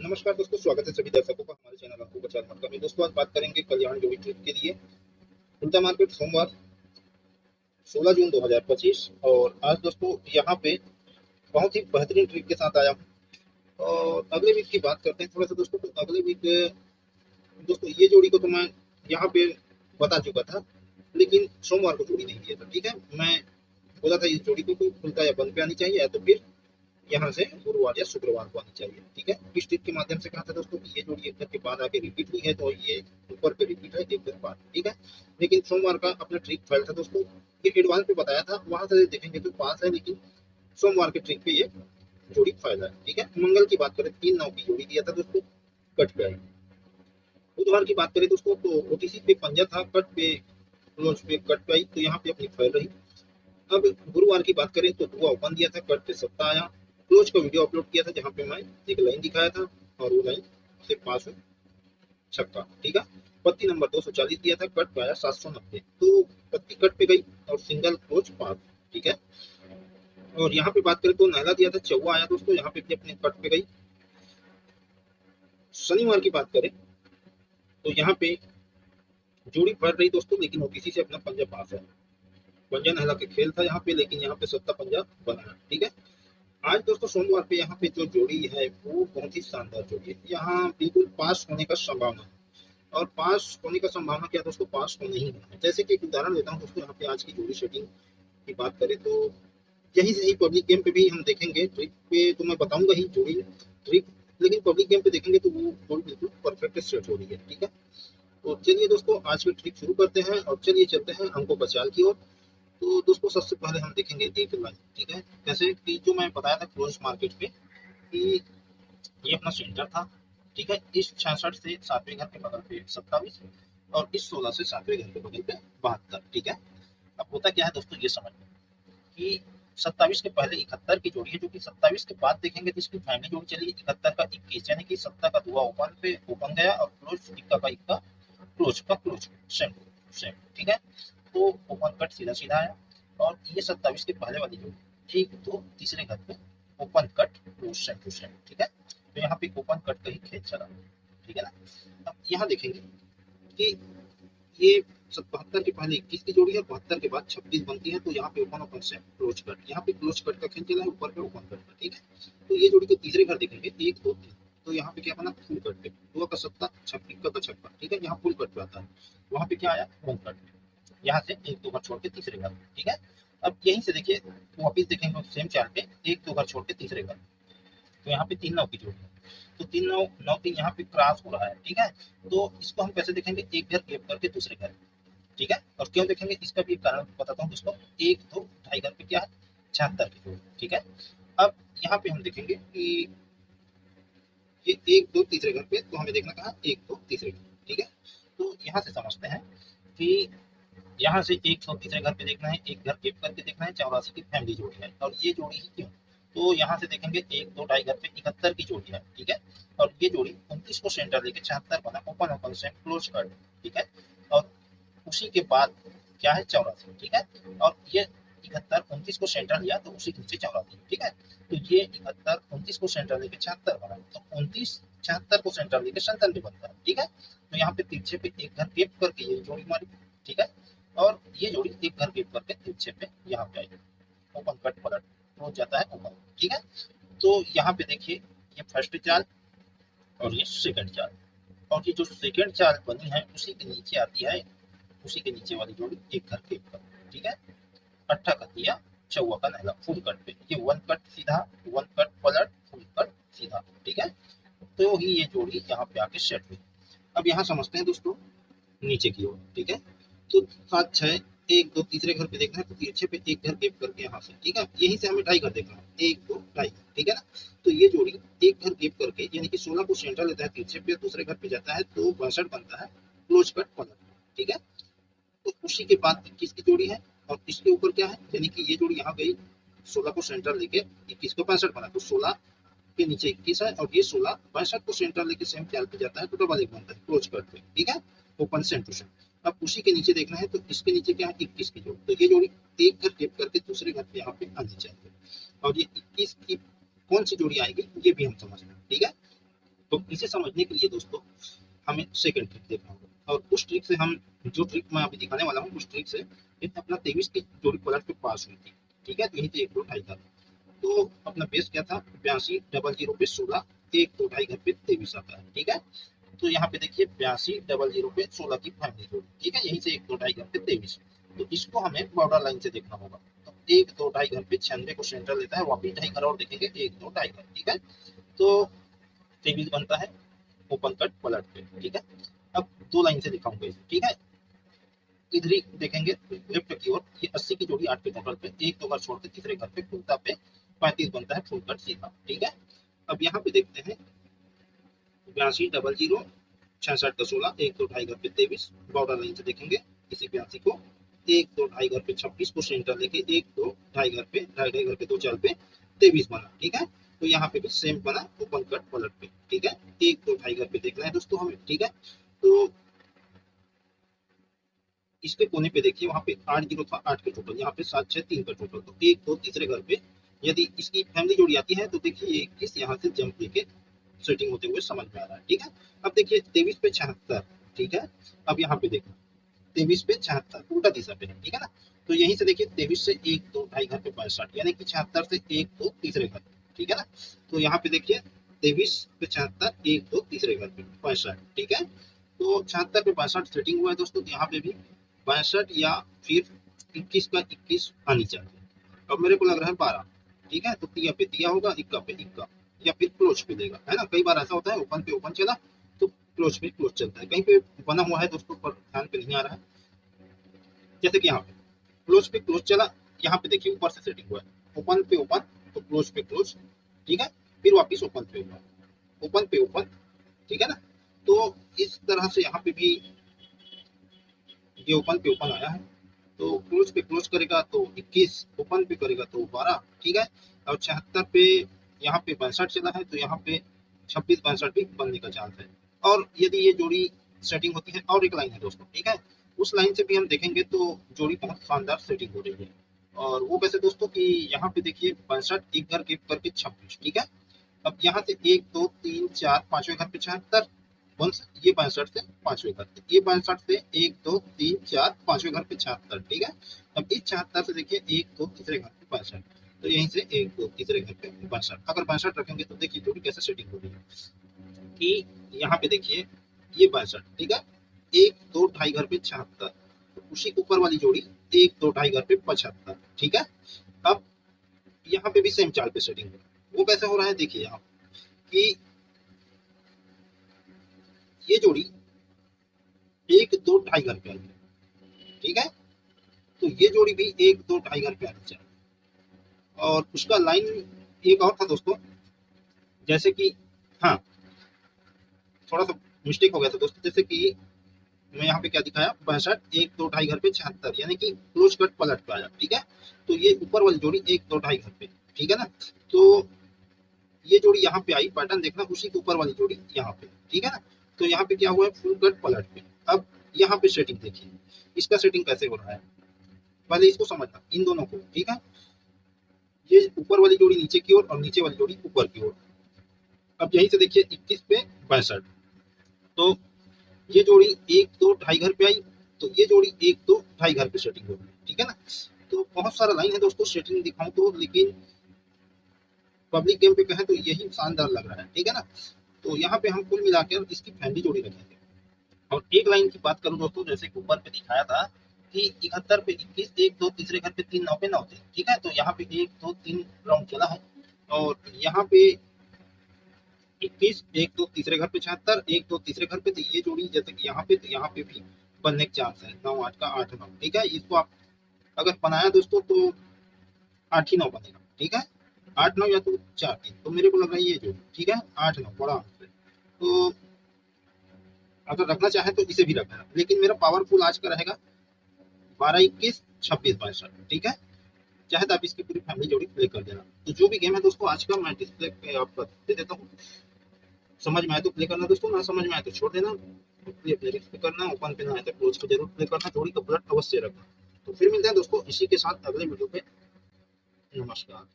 नमस्कार दोस्तों, स्वागत है सभी दर्शकों का हमारे चैनल अंकु प्रचार मटका में। दोस्तों आज बात करेंगे कल्याण जोड़ी ट्रिप के लिए। खुलता मार्केट सोमवार 16 जून 2025। और आज दोस्तों यहाँ पे बहुत ही बेहतरीन ट्रिप के साथ आया हूँ। और अगले वीक की बात करते हैं थोड़ा सा दोस्तों। तो अगले वीक दोस्तों ये जोड़ी को तो मैं यहाँ पे बता चुका था, लेकिन सोमवार को जोड़ी नहीं दिया था। ठीक है, मैं बोला था इस जोड़ी को कोई खुलता या बंद पे आनी चाहिए, या तो फिर यहाँ से गुरुवार या शुक्रवार को आनी चाहिए। ठीक है, इस ट्रिक के माध्यम से कहा था दोस्तों कि ये जोड़ी एक घर के बाद आके रिपीट हुई है, तो ये ऊपर पे रिपीट है एक घर बाद। ठीक है, लेकिन सोमवार का अपना ट्रिक फेल था दोस्तों। ये एडवांस पे बताया था, वहां से देखेंगे तो पास है, लेकिन सोमवार के ट्रिक पे ये जोड़ी फाइल है। ठीक है, मंगल की बात करें 3-9 की जोड़ी दिया था दोस्तों, कट पे आई। बुधवार की बात करें दोस्तों तो ओटीसी पे पंजा था, कट पे क्लोज पे कट पे आई, तो यहाँ पे अपनी फाइल रही। अब गुरुवार की बात करें तो दुआ ओपन दिया था, कट पे सप्ताह आया। क्लोज का वीडियो अपलोड किया था, जहां पे मैं एक लाइन दिखाया था और वो लाइन से पास हुई छक्का। ठीक है, पत्ती नंबर 240 दिया था, कट पे आया 790, तो पत्ती कट पे गई और सिंगल क्लोज पास। ठीक है, और यहाँ पे बात करें तो नहला दिया था, चौवा आया दोस्तों, यहाँ पे भी अपने कट पे गई। शनिवार की बात करें तो यहाँ पे जोड़ी पड़ रही दोस्तों, लेकिन ओटीसी से अपना पंजा पास है। पंजा नहला के खेल था यहाँ पे, लेकिन यहाँ पे सत्ता पंजा बना है। ठीक है, आज दोस्तों सोमवार पे यहाँ पे जो जोड़ी है वो बहुत ही शानदार जोड़ी है। यहाँ बिल्कुल पास होने का संभावना है। और पास होने का संभावना क्या दोस्तों, पास होने ही है। जैसे कि एक उदाहरण देता हूँ दोस्तों, यहाँ पे आज की जोड़ी सेटिंग की बात करें तो यहीं से ही पब्लिक गेम पे भी हम देखेंगे। ट्रिक पे तो मैं बताऊंगा ही जोड़ी ट्रिक, लेकिन पब्लिक गेम पे देखेंगे तो वो जोड़ी बिल्कुल परफेक्ट सेट हो रही है। ठीक है, तो चलिए दोस्तों आज की ट्रिक शुरू करते हैं और चलिए चलते हैं अंकों का चाल की ओर। तो दोस्तों सबसे पहले हम देखेंगे एक लाइन। ठीक है, जैसे कि जो मैं बताया था क्लोज मार्केट पे कि ये अपना सेंटर था। ठीक है, इस 66 से सातवें घर के बगल पे 27 और इस 16 से सातवें घर के बगल पे 72। ठीक है, अब होता क्या है दोस्तों, ये समझ कि 27 के पहले 71 की जोड़ी है, जो कि 27 के बाद देखेंगे तो इसकी फैमिली जोड़ी चली 71 का 21, यानी कि 70 का दुआ ओपन पे ओपन गया और क्लोज इक्का का इक्का क्लोज का क्लोज सेम सेम। ठीक है, तो ओपन कट सीधा सीधा आया। और ये 27 के पहले वाली जोड़ी एक दो तीसरे घर पे open cut close same to same. ठीक है, तो यहाँ पे ओपन कट का ही खेल चला। ठीक है ना, अब यहाँ देखेंगे कि ये 72 के पहले 21 की जोड़ी है, 72 के बाद 26 बनती है, तो यहाँ पे ओपन ओपन से क्लोज कट, यहाँ पे क्लोज कट का खेल चला है, ऊपर पे ओपन कट का। ठीक है, तो ये जोड़ी के तीसरे घर देखेंगे 1 2 3, तो यहाँ पे क्या बना, फुल कट पे दो का सत्ता छक्का का छक्का। ठीक है, यहाँ फुल कट पे आता है, वहां पे क्या आया, वन कट। यहाँ से एक दो घर छोड़ के तीसरे घर। ठीक है, अब यहीं से देखिए वापिस देखेंगे सेम चार्ट पे, एक दो घर छोड़ के तीसरे घर, तो यहाँ पे 3 9 की जोड़ी है, तो 3 9 9 3 यहाँ पे क्रॉस हो रहा है। ठीक है, तो इसको हम कैसे देखेंगे, एक घर गैप करके दूसरे घर। ठीक है, और क्यों देखेंगे इसका भी एक कारण बताता हूँ दोस्तों। एक दो ढाई घर पे क्या है, 76 की जोड़ी। ठीक है, अब यहाँ पे हम देखेंगे कि ये एक दो तीसरे घर पे, तो हमें देखना कहा एक दो तीसरे घर। ठीक है, तो यहाँ से समझते हैं कि यहाँ से एक सौ तीसरे घर पे देखना है, एक घर गेप करके देखना है, 84 की फैमिली जोड़ी है, और ये जोड़ी ही क्यों, तो यहाँ से देखेंगे एक दो ढाई घर पे 71 की जोड़ी है। ठीक है, और ये जोड़ी 29 को सेंटर लेके 76 बना, ओपन ओपन से क्लोज कर। ठीक है, और उसी के बाद क्या है, 84। ठीक है, और ये 71 29 को सेंटर लिया तो उसी के नीचे 84। ठीक है, तो ये 71 29 को सेंटर लेके 76 बना, तो 29 76 को सेंटर लेके 97 बनता है। ठीक है, तो यहाँ पे तिरछे पे एक घर गेप करके ये जोड़ी मारी। ठीक है, और ये जोड़ी एक घर गेप करके तिरछे पे यहाँ पे आई, ओपन कट पलट हो जाता है ऊपर। ठीक है, तो यहाँ पे देखिए ये फर्स्ट चाल और ये सेकंड चाल, और ये जो सेकंड चाल बनी है उसी के नीचे आती है, उसी के नीचे वाली जोड़ी एक घर गेप कर। ठीक है, अट्ठा कर दिया, चौवा का नहला फुल कट पे, ये वन कट सीधा, वन कट पलट, फुल कट सीधा। ठीक है, तो ही ये जोड़ी यहाँ पे आके सेट हुई। अब यहाँ समझते हैं दोस्तों नीचे की ओर। ठीक है, तो 7 6 एक दो तीसरे घर पे देखना है, तो तिरछे पे एक घर गेप करके यहाँ से। ठीक है, यहीं से हमें ढाई घर देखना है, एक दो ढाई। ठीक है ना, तो ये जोड़ी एक घर गेप करके यानी कि 16 को सेंटर लेता है, तिरछे पे दूसरे घर पे जाता है, तो 62 बनता है, क्लोज कट पलट। ठीक है, तो उसी के बाद 21 की जोड़ी है, और इसके ऊपर क्या है, यानी कि ये जोड़ी यहाँ गई 16 को सेंटर लेके 21 को 65 बना, तो 16 के नीचे 21 है, और ये 16 62 को सेंटर लेके सेम चाल पे जाता है, तो डबल एक बनता है, क्लोज करते हैं। ठीक है, ओपन सेम टू सेम। अब उसी के नीचे देखना है, तो इसके नीचे क्या है, 21 की जोड़ी, तो ये जोड़ी एक घर गेप करके दूसरे घर पे यहाँ पे आनी चाहिए, और ये 21 की कौन सी जोड़ी आएगी ये भी हम समझ लें। ठीक है, तो इसे समझने के लिए दोस्तों हमें सेकंड ट्रिक देखना होगा, और उस ट्रिक से हम, जो ट्रिक मैं अभी दिखाने वाला हूँ उस ट्रिक से अपना 23 की जोड़ी पलट पे पास हुई थी, ठीक है। तो यही से 1 2 ढाई था, तो अपना बेस क्या था, 82 डबल 0 पे 16, 1 2 ढाई घर पे 23 आता है, ठीक है। तो यहाँ पे देखिए 82 डबल 0 पे 16 की फैमिली जोड़ी, ठीक है, यहीं से 1 2 ढाई घर पे 23। तो इसको हमें बॉर्डर लाइन से देखना होगा। तो 1 2 ढाई घर पे 96 को सेंटर लेता है, वापिस ढाई घर और देखेंगे 1 2 ढाई घर, ठीक है। तो 23 बनता है ओपन कट पलट पे, ठीक है। अब 2 लाइन से दिखाऊंगा इसे, ठीक है। इधर ही देखेंगे लेफ्ट की ओर, ये 80 की जोड़ी 8 के टोटल पे, एक दो घर छोड़ के तीसरे घर पे खुलता पे 35 बनता है फुल कट सीधा, ठीक है। अब यहाँ पे देखते हैं 82 डबल 0 66 का 16, 1 2 ढाई घर पे 23, बॉर्डर लाइन से देखेंगे इसी 82 को, 1 2 ढाई घर पे 26 को सेंटर लेके 1 2 ढाई घर पे ढाई ढाई घर पे 2 चाल पे 23 बना, ठीक है। तो यहाँ पे भी सेम बना ओपन कट पलट पे, ठीक है। 1 2 ढाई घर पे देखना है दोस्तों हमें, ठीक है। तो इसके कोने पे देखिए वहां पे 8 जीरो था, 8 के टोटल, यहाँ पे 7 6 3 का टोटल, तो 1 2 तीसरे घर पे यदि इसकी फैमिली जोड़ी आती है तो देखिए ये 21 यहाँ से जंप लेके सेटिंग होते हुए समझ में आ रहा है, ठीक है। अब देखिए 23 पे 76, ठीक है। अब यहाँ पे देखो 23 पे 76 उल्टा दिशा पे है, ठीक है ना। तो यहीं से देखिए 23 से 1 2 ढाई घर पे 62, यानी कि 76 से 1 2 तीसरे घर, ठीक है ना। तो यहाँ पे देखिए 23 पे 76 1 2 तीसरे घर पे 62, ठीक है। तो 76 पे 62 सेटिंग हुआ है दोस्तों, तो यहाँ पे भी 62 या फिर 21 का 21 आनी चाहिए। अब मेरे को लग रहा है 12, ठीक है। तो तिया पे तिया होगा, इक्का पे इक्का, या फिर क्लोज पे देगा, है ना। कई बार ऐसा होता है ओपन पे ओपन चला तो क्लोज पे क्लोज चलता है, कहीं पे बना हुआ है दोस्तों पर ध्यान पे नहीं आ रहा है। जैसे कि यहाँ पे क्लोज चला, यहाँ पे देखिए ऊपर से सेटिंग हुआ है ओपन पे ओपन, तो क्लोज पे क्लोज, ठीक है। फिर वापिस ओपन पे ओपन, ओपन पे ओपन, ठीक है ना। तो इस तरह से यहाँ पे भी ये ओपन पे ओपन आया है, तो क्लोज पे क्लोज करेगा तो 21, ओपन पे करेगा तो 12, ठीक है। और 76 पे यहाँ पे 62 चला है, तो यहाँ पे 26 62 भी बनने का चांस है। और यदि ये जोड़ी सेटिंग होती है, और एक लाइन है दोस्तों, ठीक है, उस लाइन से भी हम देखेंगे तो जोड़ी बहुत शानदार सेटिंग हो रही है। और वो कैसे दोस्तों कि यहाँ पे देखिए 62 एक घर के करके 26, ठीक है। अब यहाँ से 1 2 3 4 पांचवें घर पे 76, ये 62 से पांचवें घर पे, ये 62 से 1 2 3 4 पांचवें घर पे 76, ठीक है। अब इस 76 से देखिए 1 2 तीसरे घर पे 62, तो यहीं से 1 2 तीसरे घर पे 62, अगर 62 रखेंगे तो देखिए जोड़ी कैसे सेटिंग हो रही है कि यहाँ पे देखिए ये 62, ठीक है, 1 2 ढाई घर पे 76, तो उसी ऊपर वाली जोड़ी 1 2 ढाई घर पे 75, ठीक है। अब यहाँ पे भी सेम चाल पे सेटिंग हो, वो कैसे हो रहा है देखिए यहाँ कि ये जोड़ी 1 2 ढाई घर पे आई है, ठीक है। तो ये जोड़ी भी 1 2 ढाई घर पे आनी चाहिए। और उसका लाइन एक और था दोस्तों, जैसे कि हाँ थोड़ा सा मिस्टेक हो गया था दोस्तों, जैसे कि मैं यहाँ पे क्या दिखाया 62 1 2 ढाई घर पे 76, यानी कि क्लोज कट पलट पे आया, ठीक है। तो ये ऊपर वाली जोड़ी 1 2 ढाई घर पे, ठीक है ना। तो ये जोड़ी यहाँ पे आई, पैटर्न देखना उसी के ऊपर वाली जोड़ी यहाँ पे, ठीक है ना। तो यहाँ पे क्या हुआ है फुल कट पलट पे। अब यहाँ पे सेटिंग देखिए, इसका सेटिंग कैसे हो रहा है, पहले इसको समझना इन दोनों को, ठीक है। ये ऊपर वाली जोड़ी नीचे की ओर और नीचे वाली जोड़ी ऊपर की ओर। अब यहीं से देखिए 21 पे 62, तो ये जोड़ी 1 2 ढाई घर पे आई, तो ये जोड़ी 1 2 ढाई घर पे सेटिंग हो गई, ठीक है ना। तो बहुत सारा लाइन है दोस्तों, सेटिंग दिखाऊं तो, लेकिन पब्लिक गेम पे कहें तो यही शानदार लग रहा है, ठीक है ना। तो यहाँ पे हम कुल मिलाकर इसकी फैमिली जोड़ी रखेंगे। और एक लाइन की बात करूं दोस्तों, जैसे ऊपर पे दिखाया था कि 71 पे 21, 1 2 तीसरे घर पे 3 9 पे 9 थे, ठीक है। तो यहाँ पे 1 2 3 राउंड चला है, और यहाँ पे 21 1 2 तीसरे घर पे 76, 1 2 तीसरे घर पे, तो ये जोड़ी जैसे कि यहाँ पे, तो यहाँ पे भी बनने के चांस है 9 8 का 8 9, ठीक है। इसको आप अगर बनाया दोस्तों तो 8 ही 9 बनेगा, ठीक है। 8 9 या तो 4 3, तो मेरे को लग रहा है ये जोड़ी, ठीक है, 8 9 बड़ा आंसर है। तो अगर रखना चाहे तो इसे भी रखना, लेकिन मेरा पावरफुल आज का रहेगा 12 21 26 62, ठीक है। चाहे तो आप इसकी पूरी फैमिली जोड़ी प्ले कर देना। तो जो भी गेम है दोस्तों आज का मैं डिस्प्ले पे आपको दे देता हूँ, समझ में आए तो प्ले करना दोस्तों, ना समझ में आए तो छोड़ देना। प्ले प्ले पे करना, ओपन पे ना आए तो क्लोज पे जरूर प्ले करना, जोड़ी का बुलेट अवश्य रखना। तो फिर मिलते हैं दोस्तों इसी के साथ अगले वीडियो पे। नमस्कार।